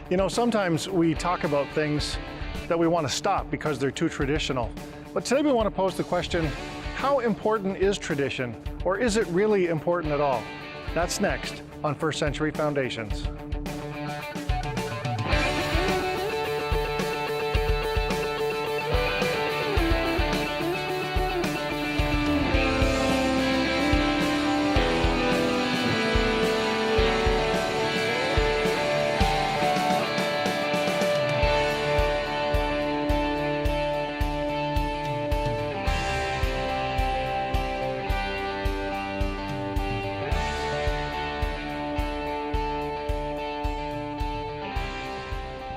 You know, sometimes we talk about things that we want to stop because they're too traditional. But today we want to pose the question, how important is tradition? Or is it really important at all? That's next on First Century Foundations.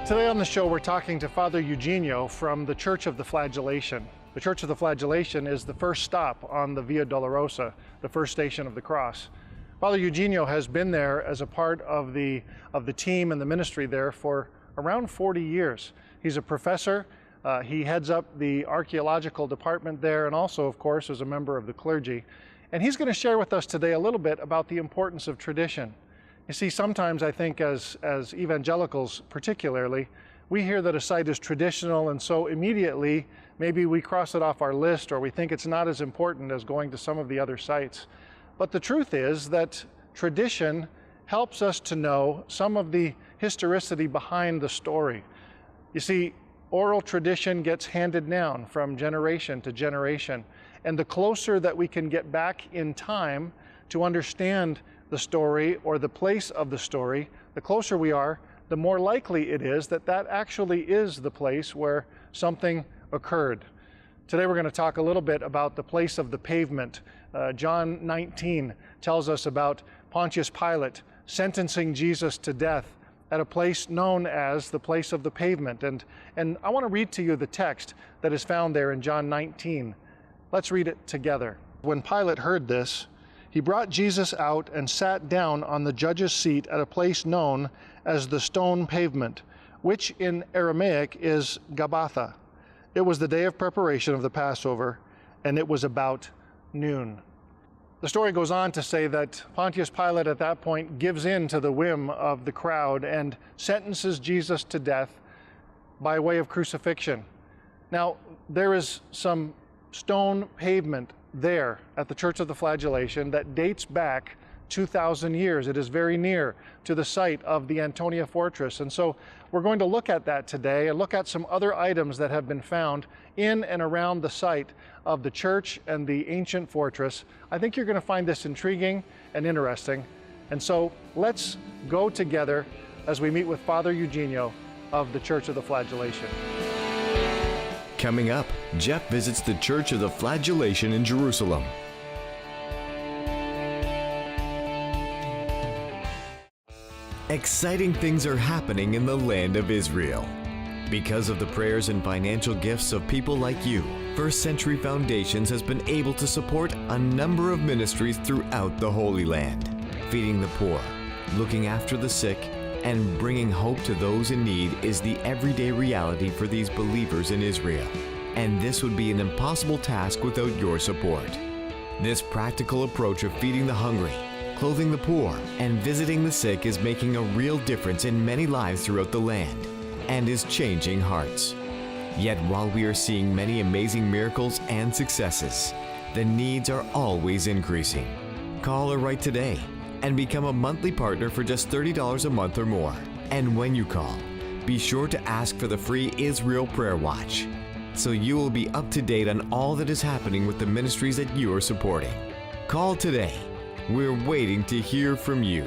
Today on the show, we're talking to Father Eugenio from the Church of the Flagellation. The Church of the Flagellation is the first stop on the Via Dolorosa, the first station of the cross. Father Eugenio has been there as a part of the team and the ministry there for around 40 years. He's a professor. He heads up the archaeological department there and also, of course, is a member of the clergy. And he's going to share with us today a little bit about the importance of tradition. You see, sometimes I think as evangelicals particularly, we hear that a site is traditional and so immediately maybe we cross it off our list or we think it's not as important as going to some of the other sites. But the truth is that tradition helps us to know some of the historicity behind the story. You see, oral tradition gets handed down from generation to generation, and the closer that we can get back in time to understand the story or the place of the story, the closer we are, the more likely it is that that actually is the place where something occurred. Today we're going to talk a little bit about the place of the pavement. John 19 tells us about Pontius Pilate sentencing Jesus to death at a place known as the place of the pavement. And I want to read to you the text that is found there in John 19. Let's read it together. When Pilate heard this, he brought Jesus out and sat down on the judge's seat at a place known as the stone pavement, which in Aramaic is Gabbatha. It was the day of preparation of the Passover, and it was about noon. The story goes on to say that Pontius Pilate at that point gives in to the whim of the crowd and sentences Jesus to death by way of crucifixion. Now, there is some stone pavement there at the Church of the Flagellation that dates back 2,000 years. It is very near to the site of the Antonia Fortress. And so we're going to look at that today and look at some other items that have been found in and around the site of the church and the ancient fortress. I think you're going to find this intriguing and interesting. And so let's go together as we meet with Father Eugenio of the Church of the Flagellation. Coming up, Jeff visits the Church of the Flagellation in Jerusalem. Exciting things are happening in the land of Israel. Because of the prayers and financial gifts of people like you, First Century Foundations has been able to support a number of ministries throughout the Holy Land, feeding the poor, looking after the sick, and bringing hope to those in need is the everyday reality for these believers in Israel. And this would be an impossible task without your support. This practical approach of feeding the hungry, clothing the poor, and visiting the sick is making a real difference in many lives throughout the land and is changing hearts. Yet while we are seeing many amazing miracles and successes, the needs are always increasing. Call or write today and become a monthly partner for just $30 a month or more. And when you call, be sure to ask for the free Israel Prayer Watch, so you will be up to date on all that is happening with the ministries that you are supporting. Call today. We're waiting to hear from you.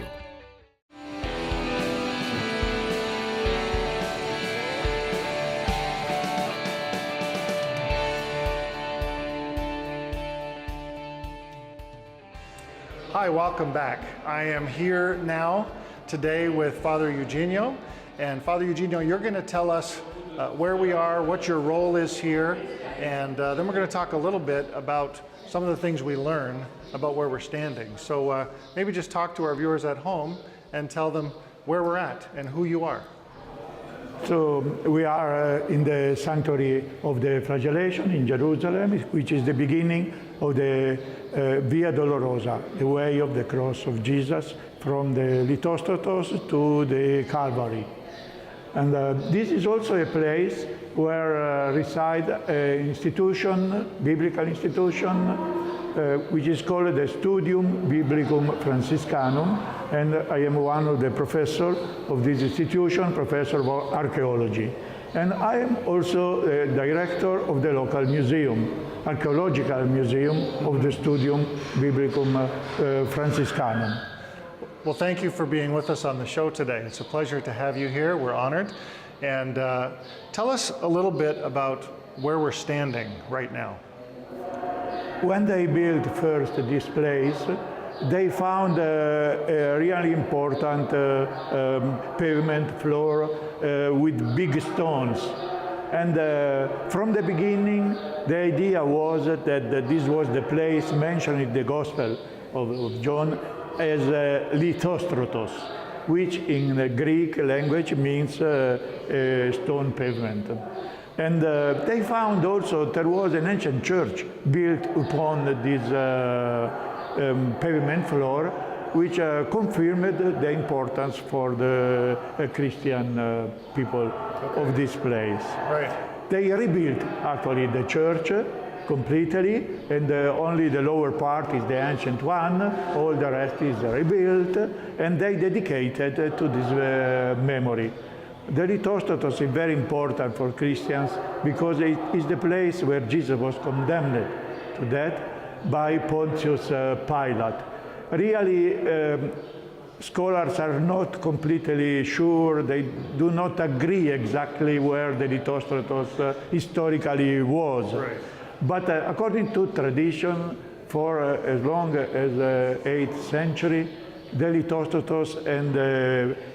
Hi, welcome back. I am here now today with Father Eugenio. And Father Eugenio, you're going to tell us where we are, what your role is here, and then we're going to talk a little bit about some of the things we learn about where we're standing. So maybe just talk to our viewers at home and tell them where we're at and who you are. So we are in the sanctuary of the Flagellation in Jerusalem, which is the beginning of the Via Dolorosa, the way of the cross of Jesus from the Lithostratos to the Calvary. And this is also a place where reside an institution, biblical institution, which is called the Studium Biblicum Franciscanum, and I am one of the professors of this institution, professor of archaeology. And I am also the director of the local museum, archaeological museum of the Studium Biblicum Franciscanum. Well, thank you for being with us on the show today. It's a pleasure to have you here. We're honored. And tell us a little bit about where we're standing right now. When they built first this place, they found a really important pavement floor with big stones. And from the beginning, the idea was that this was the place mentioned in the Gospel of John as Litostrotos, which in the Greek language means stone pavement. And they found also there was an ancient church built upon this pavement floor, which confirmed the importance for the Christian people of this place. Right. They rebuilt actually the church completely, and only the lower part is the ancient one, all the rest is rebuilt, and they dedicated to this memory. The Litostrotos is very important for Christians because it is the place where Jesus was condemned to death by Pontius Pilate. Really, scholars are not completely sure, they do not agree exactly where the Litostrotos historically was. Right. But according to tradition, for as long as 8th century, the Litostrotos and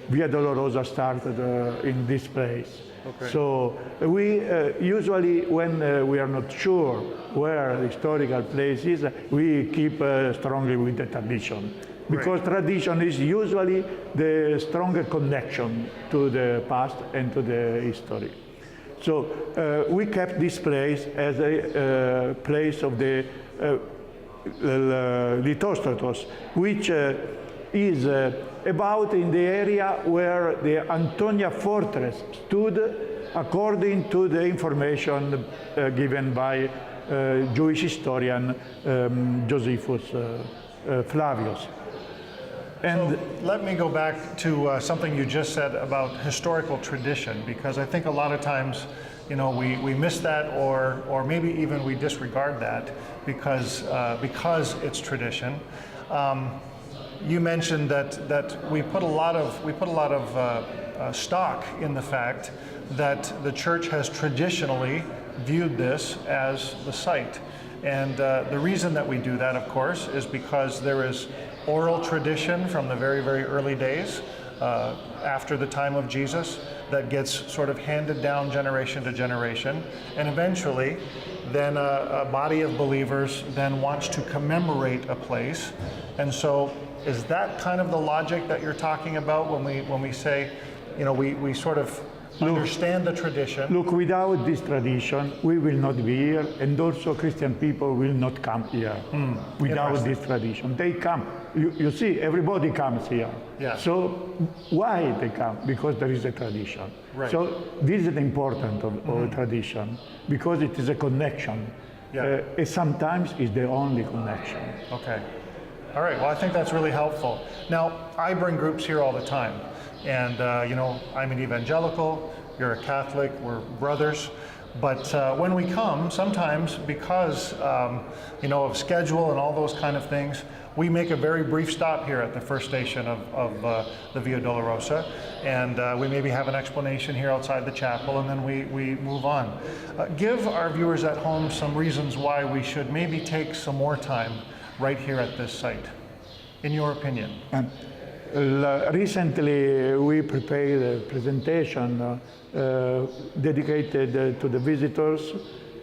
Via Dolorosa started in this place. Okay. So we usually, when we are not sure where the historical place is, we keep strongly with the tradition. Because tradition is usually the stronger connection to the past and to the history. So we kept this place as a place of the Litostrotos, which is about in the area where the Antonia fortress stood, according to the information given by Jewish historian Josephus Flavius. And so let me go back to something you just said about historical tradition, because I think a lot of times, you know, we miss that, or maybe even we disregard that because it's tradition. You mentioned that we put a lot of stock in the fact that the church has traditionally viewed this as the site, and the reason that we do that, of course, is because there is oral tradition from the very, very early days after the time of Jesus that gets sort of handed down generation to generation, and eventually then a body of believers then wants to commemorate a place. And so is that kind of the logic that you're talking about when we say, you know, we sort of understand the tradition? Look, without this tradition, we will not be here, and also Christian people will not come here without this tradition. They come. You see, everybody comes here. Yeah. So why they come? Because there is a tradition. Right. So this is the importance of tradition, because it is a connection. Yeah. And sometimes it's the only connection. Okay. All right, well, I think that's really helpful. Now, I bring groups here all the time. And, you know, I'm an evangelical, you're a Catholic, we're brothers. But when we come, sometimes because, you know, of schedule and all those kind of things, we make a very brief stop here at the first station of the Via Dolorosa. And we maybe have an explanation here outside the chapel, and then we move on. Give our viewers at home some reasons why we should maybe take some more time right here at this site, in your opinion. Recently, we prepared a presentation dedicated to the visitors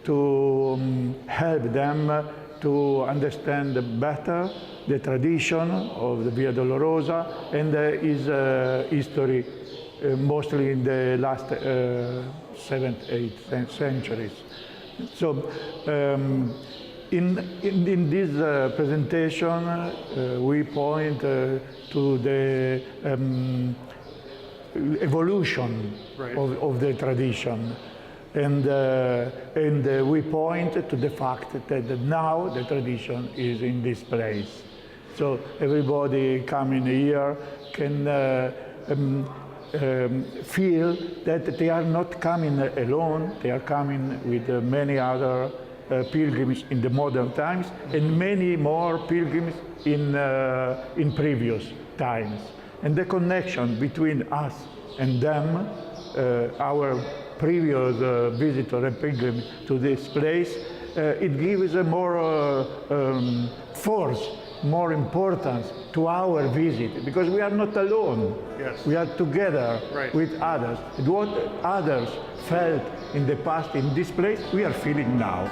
to help them to understand better the tradition of the Via Dolorosa and its history, mostly in the last 7th, 8th centuries. So, in this presentation, we point to the evolution Right. of the tradition. And we point to the fact that now the tradition is in this place. So everybody coming here can feel that they are not coming alone, they are coming with many other pilgrims in the modern times and many more pilgrims in previous times. And the connection between us and them, our previous visitor and pilgrim to this place, it gives a more force, more importance to our visit, because we are not alone. Yes. We are together Right. with others. And what others felt in the past in this place, we are feeling now.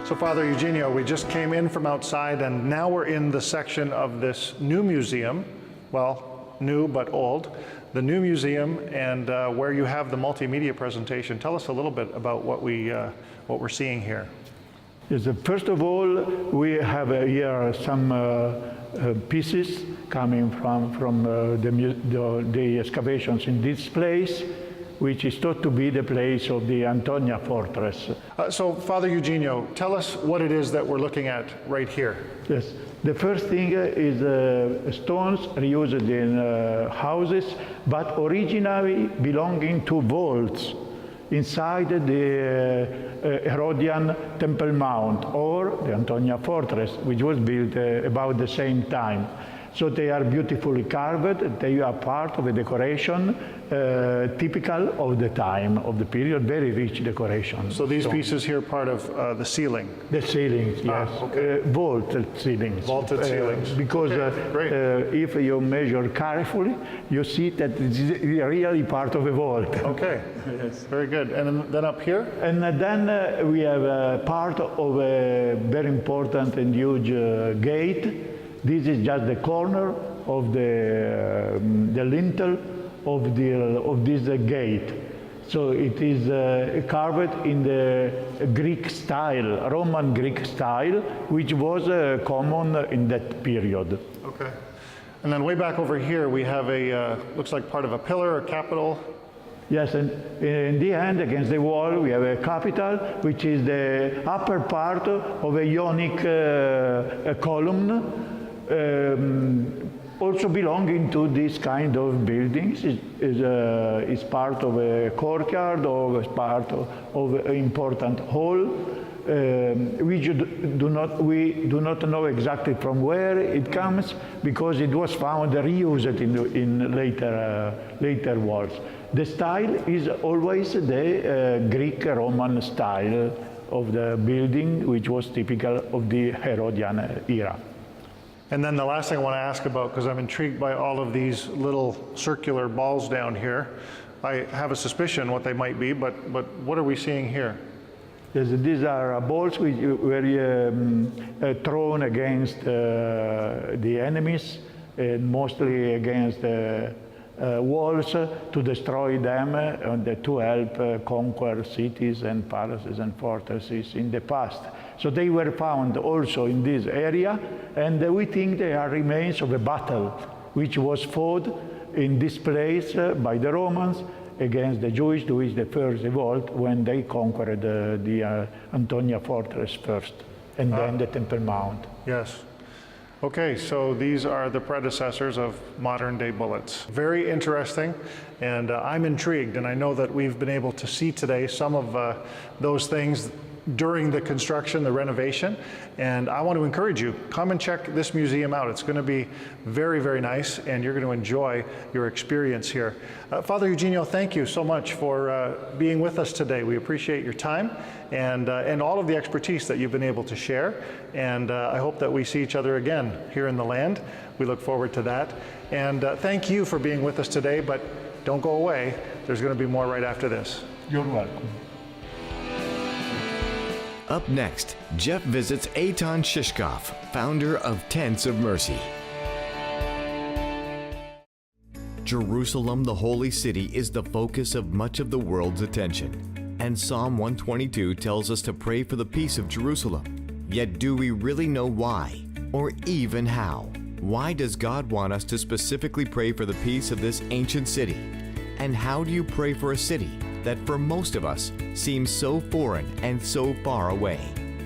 So Father Eugenio, we just came in from outside and now we're in the section of this new museum, well, new but old, the new museum, and where you have the multimedia presentation. Tell us a little bit about what we're seeing here. Yes, first of all, we have here some pieces coming from the excavations in this place, which is thought to be the place of the Antonia fortress. So Father Eugenio, tell us what it is that we're looking at right here. Yes, the first thing is stones reused in houses, but originally belonging to vaults inside the Herodian Temple Mount, or the Antonia fortress, which was built about the same time. So they are beautifully carved, they are part of a decoration typical of the time, of the period, very rich decoration. So these pieces here part of the ceiling? The ceilings, yes. Okay. Vaulted ceilings. Vaulted ceilings. Because if you measure carefully, you see that it's really part of a vault. Okay, yes. Very good. And then up here? And then we have part of a very important and huge gate. This is just the corner of the lintel of this gate. So it is carved in the Greek style, Roman Greek style, which was common in that period. Okay. And then way back over here, we have a, looks like part of a pillar, a capital. Yes, and in the end, against the wall, we have a capital, which is the upper part of a Ionic column, also belonging to this kind of buildings. Is part of a courtyard or is part of an important hall. We do not know exactly from where it comes, because it was found reused in later walls. The style is always the Greek-Roman style of the building, which was typical of the Herodian era. And then the last thing I want to ask about, because I'm intrigued by all of these little circular balls down here. I have a suspicion what they might be, but what are we seeing here? Yes, these are balls which were thrown against the enemies, and mostly against walls to destroy them and to help conquer cities and palaces and fortresses in the past. So they were found also in this area, and we think they are remains of a battle which was fought in this place by the Romans against the Jewish, to which the first revolt when they conquered the Antonia fortress first, and then the Temple Mount. Yes. Okay, so these are the predecessors of modern day bullets. Very interesting, and I'm intrigued, and I know that we've been able to see today some of those things during the construction, the renovation, and I want to encourage you, come and check this museum out. It's going to be very, very nice, and you're going to enjoy your experience here. Father Eugenio, thank you so much for being with us today. We appreciate your time and all of the expertise that you've been able to share, and I hope that we see each other again here in the land. We look forward to that, and thank you for being with us today, but don't go away. There's going to be more right after this. You're welcome. Up next, Jeff visits Eitan Shishkoff, founder of Tents of Mercy. Jerusalem, the holy city, is the focus of much of the world's attention. And Psalm 122 tells us to pray for the peace of Jerusalem. Yet do we really know why, or even how? Why does God want us to specifically pray for the peace of this ancient city? And how do you pray for a city that for most of us seems so foreign and so far away?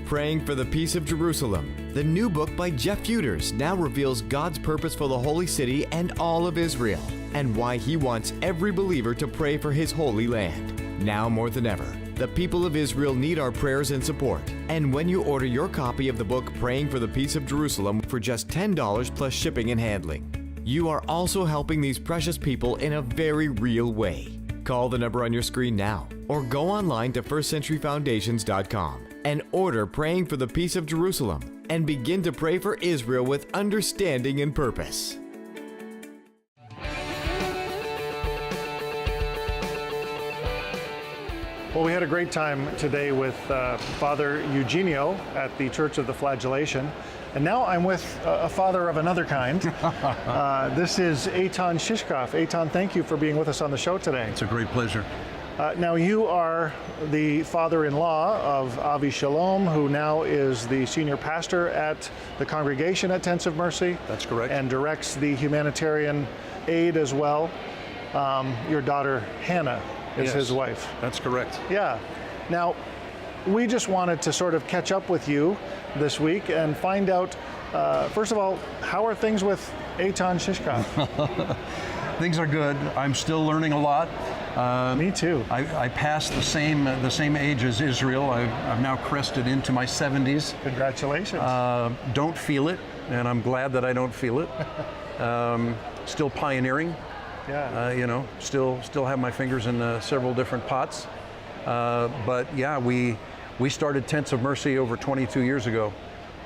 Praying for the Peace of Jerusalem, the new book by Jeff Futers, now reveals God's purpose for the Holy City and all of Israel, and why He wants every believer to pray for His holy land. Now more than ever, the people of Israel need our prayers and support. And when you order your copy of the book Praying for the Peace of Jerusalem for just $10 plus shipping and handling, you are also helping these precious people in a very real way. Call the number on your screen now, or go online to firstcenturyfoundations.com and order Praying for the Peace of Jerusalem, and begin to pray for Israel with understanding and purpose. Well, we had a great time today with Father Eugenio at the Church of the Flagellation. And now I'm with a father of another kind. This is Eitan Shishkoff. Eitan, thank you for being with us on the show today. It's a great pleasure. Now you are the father-in-law of Avi Shalom, who now is the senior pastor at the congregation at Tents of Mercy. That's correct. And directs the humanitarian aid as well. Your daughter Hannah is his wife. That's correct. Yeah. Now, we just wanted to sort of catch up with you this week and find out, first of all, how are things with Eitan Shishkoff? Things are good. I'm still learning a lot. Me too. I passed the same age as Israel. I've now crested into my 70s. Congratulations. Don't feel it, and I'm glad that I don't feel it. Still pioneering. Yeah. Still have my fingers in several different pots. But yeah, we started Tents of Mercy over 22 years ago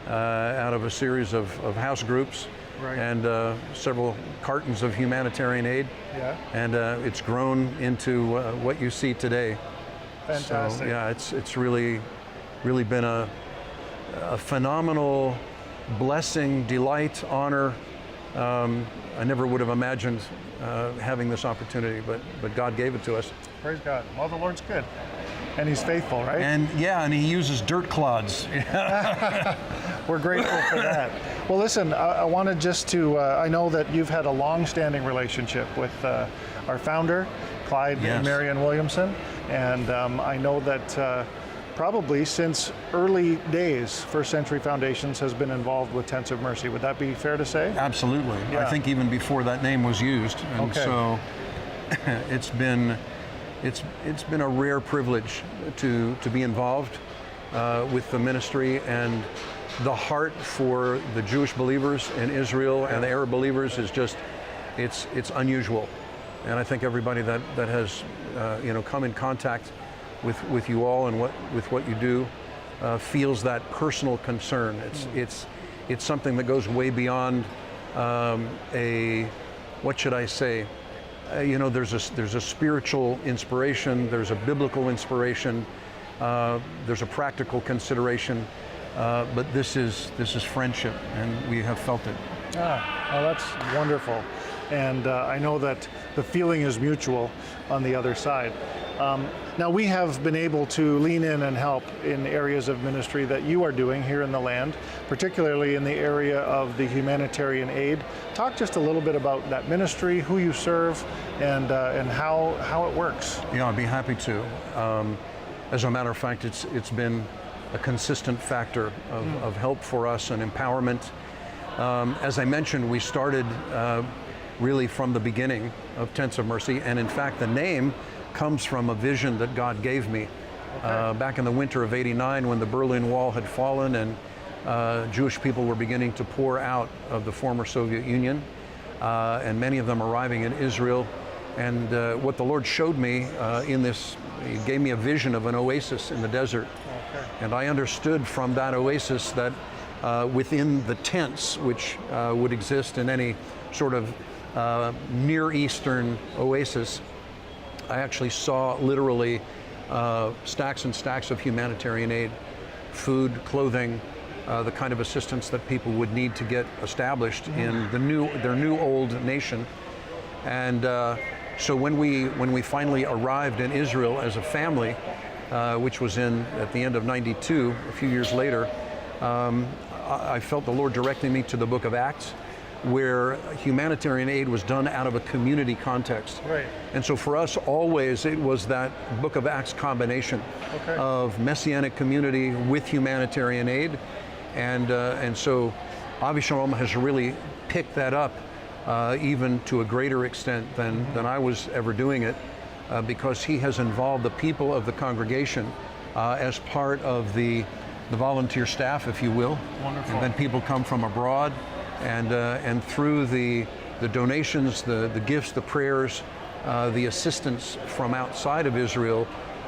out of a series of house groups. Right. And several cartons of humanitarian aid. Yeah. And it's grown into what you see today. Fantastic. So yeah, it's really been a phenomenal blessing, delight, honor. I never would have imagined having this opportunity, but God gave it to us. Praise God. Well, the Lord's good. And He's faithful, right? And yeah, and He uses dirt clods. We're grateful for that. Well, listen, I wanted just to, I know that you've had a long-standing relationship with our founder, Clyde and Marian Williamson, and I know that probably since early days, First Century Foundations has been involved with Tents of Mercy. Would that be fair to say? Absolutely. Yeah. I think even before that name was used. And so it's been a rare privilege to be involved with the ministry, and the heart for the Jewish believers in Israel and the Arab believers is just, it's unusual. And I think everybody that has come in contact with you all and with what you do feels that personal concern. It's something that goes way beyond what should I say? There's a spiritual inspiration, there's a biblical inspiration, there's a practical consideration, but this is friendship, and we have felt it. Well, that's wonderful. And I know that the feeling is mutual on the other side. Now, we have been able to lean in and help in areas of ministry that you are doing here in the land, particularly in the area of the humanitarian aid. Talk just a little bit about that ministry, who you serve, and how it works. Yeah, I'd be happy to. As a matter of fact, it's been a consistent factor of help for us and empowerment. As I mentioned, we started really from the beginning of Tents of Mercy, and in fact, the name comes from a vision that God gave me back in the winter of '89 when the Berlin Wall had fallen and Jewish people were beginning to pour out of the former Soviet Union, and many of them arriving in Israel. And what the Lord showed me He gave me a vision of an oasis in the desert. And I understood from that oasis that within the tents, which would exist in any sort of Near Eastern oasis, I actually saw literally stacks and stacks of humanitarian aid, food, clothing, the kind of assistance that people would need to get established in their new old nation. And so when we finally arrived in Israel as a family, which was at the end of '92, a few years later, I felt the Lord directing me to the book of Acts, where humanitarian aid was done out of a community context. Right. And so for us, always it was that Book of Acts combination of messianic community with humanitarian aid, and so Avi Shalom has really picked that up even to a greater extent than I was ever doing it, because he has involved the people of the congregation as part of the volunteer staff, if you will. Wonderful. And then people come from abroad, and through the donations, the gifts, the prayers, the assistance from outside of Israel,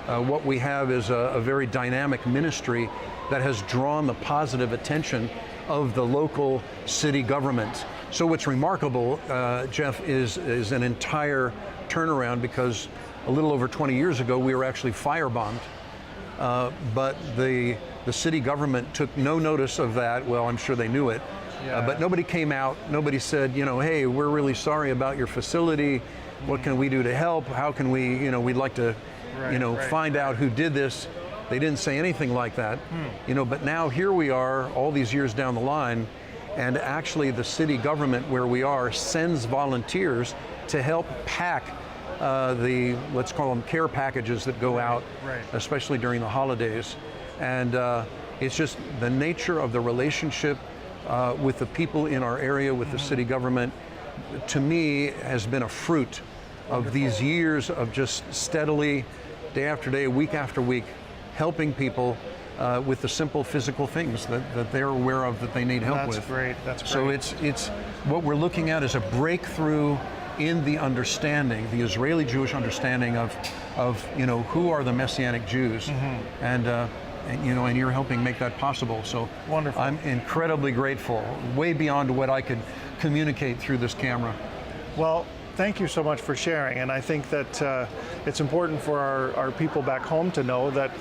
what we have is a very dynamic ministry that has drawn the positive attention of the local city government. So what's remarkable, Jeff, is an entire turnaround, because a little over 20 years ago we were actually firebombed, but the city government took no notice of that. Well, I'm sure they knew it. But nobody came out, nobody said, you know, hey, we're really sorry about your facility. What can we do to help? How can we, you know, we'd like to, find out who did this. They didn't say anything like that, but now here we are all these years down the line, and actually the city government where we are sends volunteers to help pack let's call them care packages that go out, especially during the holidays. And it's just the nature of the relationship with the people in our area, with the city government, to me has been a fruit of these years of just steadily, day after day, week after week, helping people with the simple physical things that they're aware of that they need help with. That's great. That's great. So it's what we're looking at is a breakthrough in the understanding, the Israeli Jewish understanding of who are the Messianic Jews, and you're helping make that possible. So wonderful. I'm incredibly grateful, way beyond what I could communicate through this camera. Well, thank you so much for sharing, and I think that it's important for our people back home to know that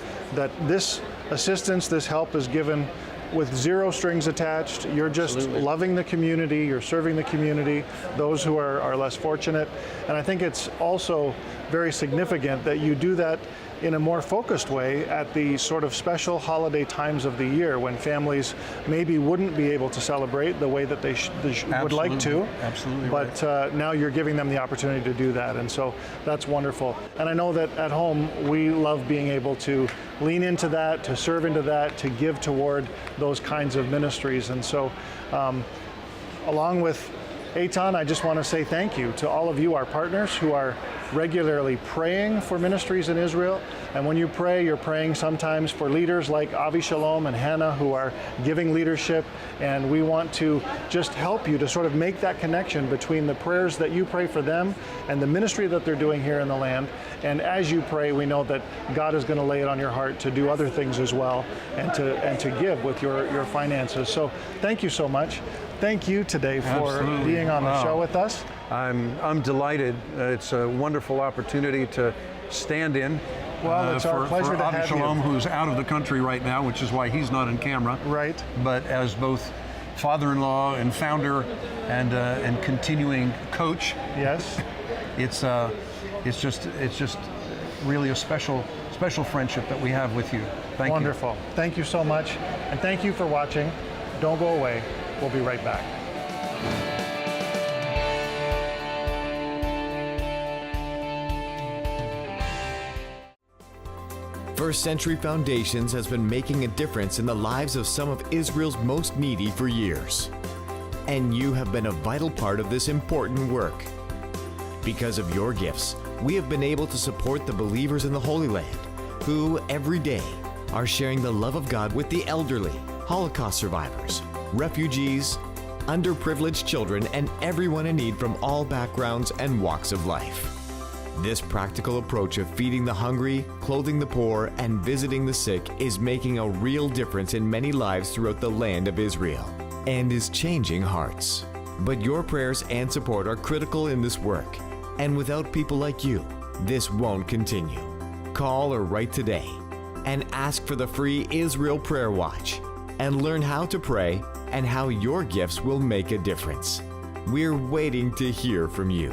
this assistance, this help is given with zero strings attached. You're just loving the community, you're serving the community, those who are less fortunate. And I think it's also very significant that you do that in a more focused way at the sort of special holiday times of the year when families maybe wouldn't be able to celebrate the way that they would like to. Absolutely. But now you're giving them the opportunity to do that, and so that's wonderful. And I know that at home we love being able to lean into that, to serve into that, to give toward those kinds of ministries. And so along with Eitan, I just want to say thank you to all of you, our partners, who are regularly praying for ministries in Israel. And when you pray, you're praying sometimes for leaders like Avi Shalom and Hannah, who are giving leadership. And we want to just help you to sort of make that connection between the prayers that you pray for them and the ministry that they're doing here in the land. And as you pray, we know that God is going to lay it on your heart to do other things as well, and to give with your finances. So thank you so much. Thank you today for being on the show with us. I'm delighted. It's a wonderful opportunity to stand in. Well, it's our pleasure to Avi have Shalom, you. who's out of the country right now, which is why he's not on camera. Right. But as both father-in-law and founder and continuing coach, yes, it's just really a special friendship that we have with you. Thank you. Wonderful. Thank you so much, and thank you for watching. Don't go away. We'll be right back. First Century Foundations has been making a difference in the lives of some of Israel's most needy for years. And you have been a vital part of this important work. Because of your gifts, we have been able to support the believers in the Holy Land, who every day are sharing the love of God with the elderly, Holocaust survivors, refugees, underprivileged children, and everyone in need from all backgrounds and walks of life. This practical approach of feeding the hungry, clothing the poor, and visiting the sick is making a real difference in many lives throughout the land of Israel and is changing hearts. But your prayers and support are critical in this work, and without people like you, this won't continue. Call or write today and ask for the free Israel Prayer Watch and learn how to pray and how your gifts will make a difference. We're waiting to hear from you.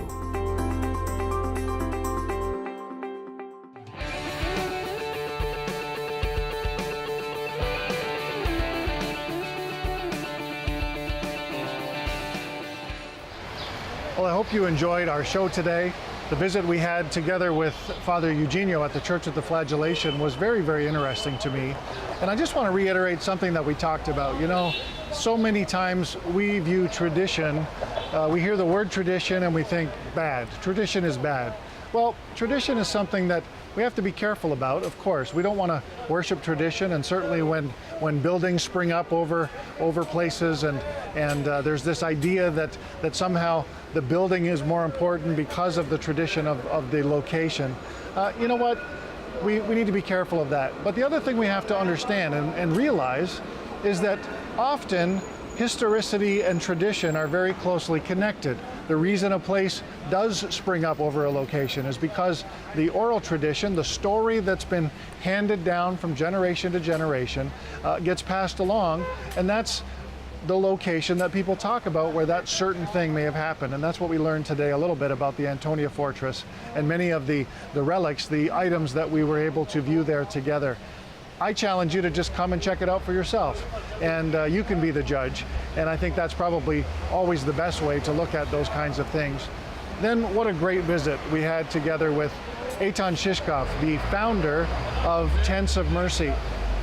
Well, I hope you enjoyed our show today. The visit we had together with Father Eugenio at the Church of the Flagellation was very, very interesting to me. And I just want to reiterate something that we talked about. You know, so many times we view tradition, we hear the word tradition and we think bad. Tradition is bad. Well, tradition is something that we have to be careful about, of course. We don't want to worship tradition, and certainly when buildings spring up over places and there's this idea that somehow the building is more important because of the tradition of the location. You know what? We need to be careful of that. But the other thing we have to understand and realize is that often historicity and tradition are very closely connected. The reason a place does spring up over a location is because the oral tradition, the story that's been handed down from generation to generation, gets passed along, and that's the location that people talk about where that certain thing may have happened. And that's what we learned today a little bit about the Antonia Fortress and many of the relics, the items that we were able to view there together. I challenge you to just come and check it out for yourself, and you can be the judge. And I think that's probably always the best way to look at those kinds of things. Then what a great visit we had together with Eitan Shishkoff, the founder of Tents of Mercy.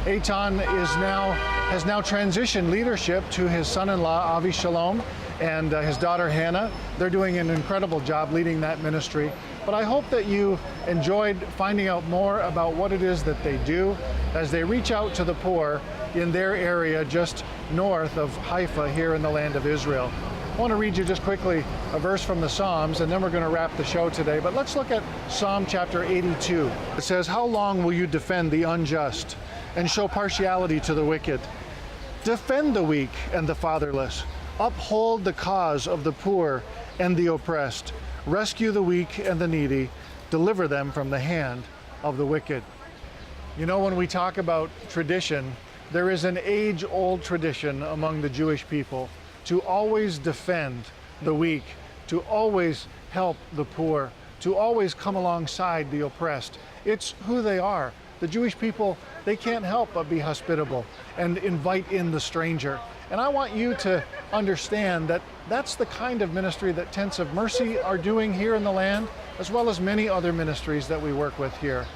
Eitan has now transitioned leadership to his son-in-law Avi Shalom and his daughter Hannah. They're doing an incredible job leading that ministry. But I hope that you enjoyed finding out more about what it is that they do as they reach out to the poor in their area just north of Haifa here in the land of Israel. I want to read you just quickly a verse from the Psalms, and then we're going to wrap the show today. But let's look at Psalm chapter 82. It says, "How long will you defend the unjust and show partiality to the wicked? Defend the weak and the fatherless. Uphold the cause of the poor and the oppressed. Rescue the weak and the needy. Deliver them from the hand of the wicked." You know, when we talk about tradition, there is an age-old tradition among the Jewish people to always defend the weak, to always help the poor, to always come alongside the oppressed. It's who they are. The Jewish people, they can't help but be hospitable and invite in the stranger. And I want you to understand that that's the kind of ministry that Tents of Mercy are doing here in the land, as well as many other ministries that we work with here.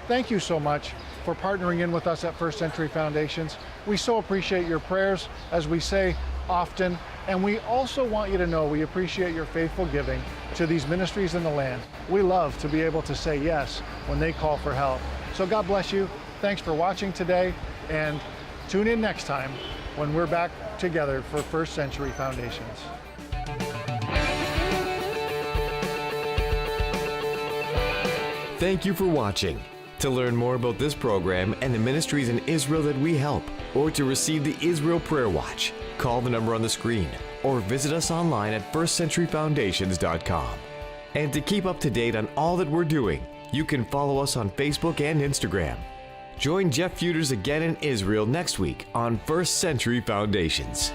Thank you so much for partnering in with us at First Century Foundations. We so appreciate your prayers, as we say often, and we also want you to know we appreciate your faithful giving to these ministries in the land. We love to be able to say yes when they call for help. So God bless you. Thanks for watching today, and tune in next time when we're back together for First Century Foundations. Thank you for watching. To learn more about this program and the ministries in Israel that we help, or to receive the Israel Prayer Watch, call the number on the screen or visit us online at firstcenturyfoundations.com. And to keep up to date on all that we're doing, you can follow us on Facebook and Instagram. Join Jeff Futers again in Israel next week on First Century Foundations.